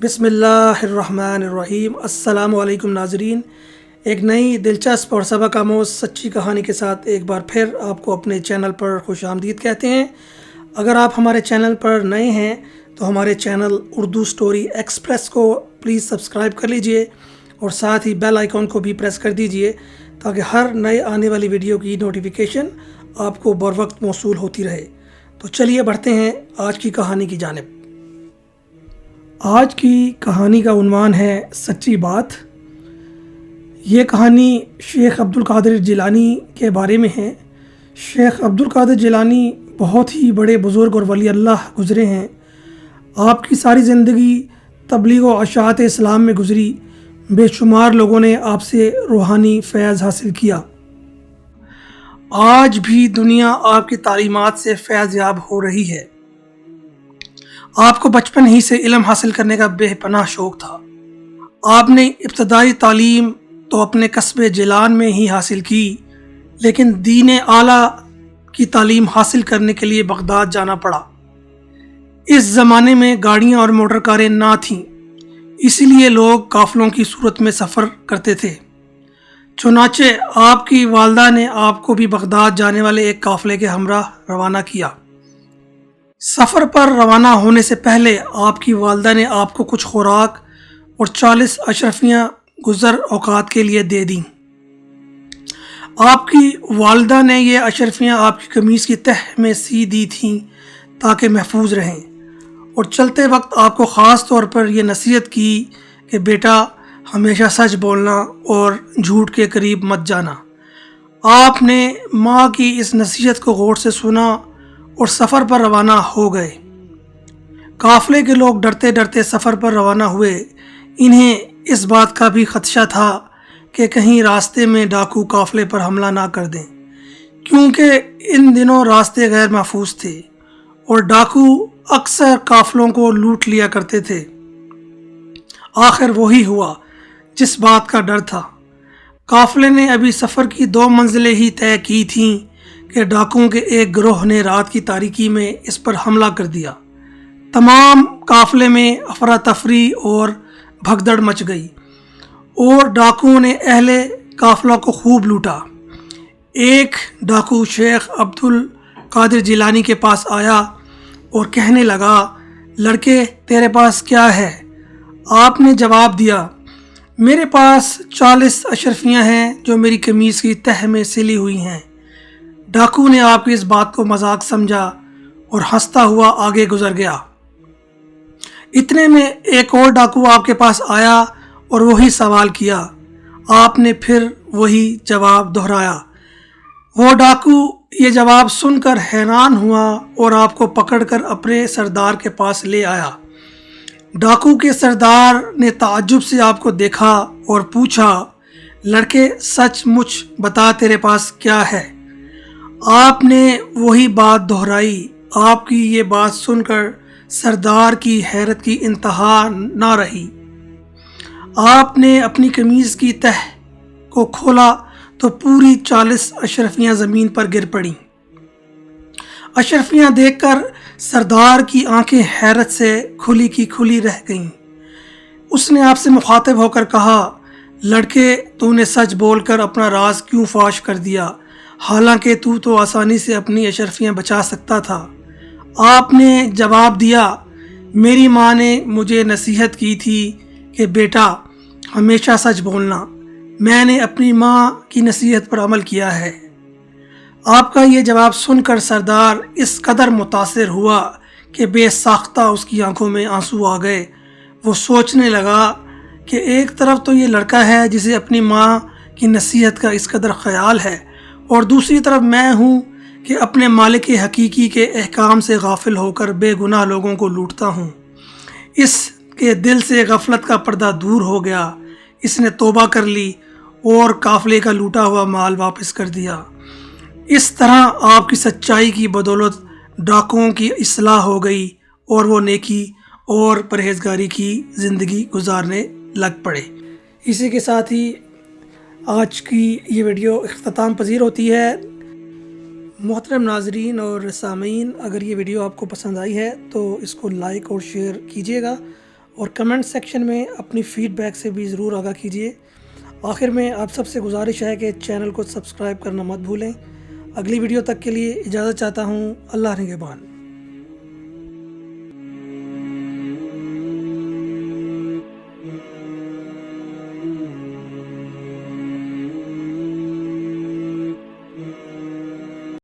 بسم اللہ الرحمن الرحیم۔ السلام علیکم ناظرین، ایک نئی دلچسپ اور سبق آموز سچی کہانی کے ساتھ ایک بار پھر آپ کو اپنے چینل پر خوش آمدید کہتے ہیں۔ اگر آپ ہمارے چینل پر نئے ہیں تو ہمارے چینل اردو سٹوری ایکسپریس کو پلیز سبسکرائب کر لیجئے اور ساتھ ہی بیل آئیکن کو بھی پریس کر دیجئے تاکہ ہر نئے آنے والی ویڈیو کی نوٹیفیکیشن آپ کو بروقت موصول ہوتی رہے۔ تو چلیے بڑھتے ہیں آج کی کہانی کی جانب۔ آج کی کہانی کا عنوان ہے سچی بات۔ یہ کہانی شیخ عبد القادر جیلانی کے بارے میں ہے۔ شیخ عبد القادر جیلانی بہت ہی بڑے بزرگ اور ولی اللہ گزرے ہیں۔ آپ کی ساری زندگی تبلیغ و اشاعت اسلام میں گزری۔ بے شمار لوگوں نے آپ سے روحانی فیض حاصل کیا۔ آج بھی دنیا آپ کی تعلیمات سے فیض یاب ہو رہی ہے۔ آپ کو بچپن ہی سے علم حاصل کرنے کا بے پناہ شوق تھا۔ آپ نے ابتدائی تعلیم تو اپنے قصبے جیلان میں ہی حاصل کی، لیکن دین اعلیٰ کی تعلیم حاصل کرنے کے لیے بغداد جانا پڑا۔ اس زمانے میں گاڑیاں اور موٹر کاریں نہ تھیں، اسی لیے لوگ قافلوں کی صورت میں سفر کرتے تھے۔ چنانچہ آپ کی والدہ نے آپ کو بھی بغداد جانے والے ایک قافلے کے ہمراہ روانہ کیا۔ سفر پر روانہ ہونے سے پہلے آپ کی والدہ نے آپ کو کچھ خوراک اور 40 اشرفیاں گزر اوقات کے لیے دے دیں۔ آپ کی والدہ نے یہ اشرفیاں آپ کی قمیص کی تہ میں سی دی تھیں تاکہ محفوظ رہیں، اور چلتے وقت آپ کو خاص طور پر یہ نصیحت کی کہ بیٹا ہمیشہ سچ بولنا اور جھوٹ کے قریب مت جانا۔ آپ نے ماں کی اس نصیحت کو غور سے سنا اور سفر پر روانہ ہو گئے۔ قافلے کے لوگ ڈرتے ڈرتے سفر پر روانہ ہوئے۔ انہیں اس بات کا بھی خدشہ تھا کہ کہیں راستے میں ڈاکو قافلے پر حملہ نہ کر دیں، کیونکہ ان دنوں راستے غیر محفوظ تھے اور ڈاکو اکثر قافلوں کو لوٹ لیا کرتے تھے۔ آخر وہی ہوا جس بات کا ڈر تھا۔ قافلے نے ابھی سفر کی 2 منزلیں ہی طے کی تھیں کہ ڈاکوؤں کے ایک گروہ نے رات کی تاریکی میں اس پر حملہ کر دیا۔ تمام قافلے میں افراتفری اور بھگدڑ مچ گئی اور ڈاکوؤں نے اہل قافلہ کو خوب لوٹا۔ ایک ڈاکو شیخ عبد القادر جیلانی کے پاس آیا اور کہنے لگا، لڑکے تیرے پاس کیا ہے؟ آپ نے جواب دیا، میرے پاس 40 اشرفیاں ہیں جو میری قمیص کی تہ میں سلی ہوئی ہیں۔ ڈاکو نے آپ کی اس بات کو مذاق سمجھا اور ہنستا ہوا آگے گزر گیا۔ اتنے میں ایک اور ڈاکو آپ کے پاس آیا اور وہی سوال کیا۔ آپ نے پھر وہی جواب دہرایا۔ وہ ڈاکو یہ جواب سن کر حیران ہوا اور آپ کو پکڑ کر اپنے سردار کے پاس لے آیا۔ ڈاکو کے سردار نے تعجب سے آپ کو دیکھا اور پوچھا، لڑکے سچ مچ بتا تیرے پاس کیا ہے؟ آپ نے وہی بات دہرائی۔ آپ کی یہ بات سن کر سردار کی حیرت کی انتہا نہ رہی۔ آپ نے اپنی قمیص کی تہ کو کھولا تو پوری 40 اشرفیاں زمین پر گر پڑیں۔ اشرفیاں دیکھ کر سردار کی آنکھیں حیرت سے کھلی کی کھلی رہ گئیں۔ اس نے آپ سے مخاطب ہو کر کہا، لڑکے تو نے سچ بول کر اپنا راز کیوں فاش کر دیا، حالانکہ تو آسانی سے اپنی اشرفیاں بچا سکتا تھا؟ آپ نے جواب دیا، میری ماں نے مجھے نصیحت کی تھی کہ بیٹا ہمیشہ سچ بولنا۔ میں نے اپنی ماں کی نصیحت پر عمل کیا ہے۔ آپ کا یہ جواب سن کر سردار اس قدر متاثر ہوا کہ بے ساختہ اس کی آنکھوں میں آنسو آ گئے۔ وہ سوچنے لگا کہ ایک طرف تو یہ لڑکا ہے جسے اپنی ماں کی نصیحت کا اس قدر خیال ہے، اور دوسری طرف میں ہوں کہ اپنے مالک حقیقی کے احکام سے غافل ہو کر بے گناہ لوگوں کو لوٹتا ہوں۔ اس کے دل سے غفلت کا پردہ دور ہو گیا۔ اس نے توبہ کر لی اور قافلے کا لوٹا ہوا مال واپس کر دیا۔ اس طرح آپ کی سچائی کی بدولت ڈاکوؤں کی اصلاح ہو گئی اور وہ نیکی اور پرہیزگاری کی زندگی گزارنے لگ پڑے۔ اسی کے ساتھ ہی آج کی یہ ویڈیو اختتام پذیر ہوتی ہے۔ محترم ناظرین اور سامعین، اگر یہ ویڈیو آپ کو پسند آئی ہے تو اس کو لائک اور شیئر کیجیے گا، اور کمنٹ سیکشن میں اپنی فیڈ بیک سے بھی ضرور آگاہ کیجیے۔ آخر میں آپ سب سے گزارش ہے کہ چینل کو سبسکرائب کرنا مت بھولیں۔ اگلی ویڈیو تک کے لیے اجازت چاہتا ہوں۔ اللہ نگہبان۔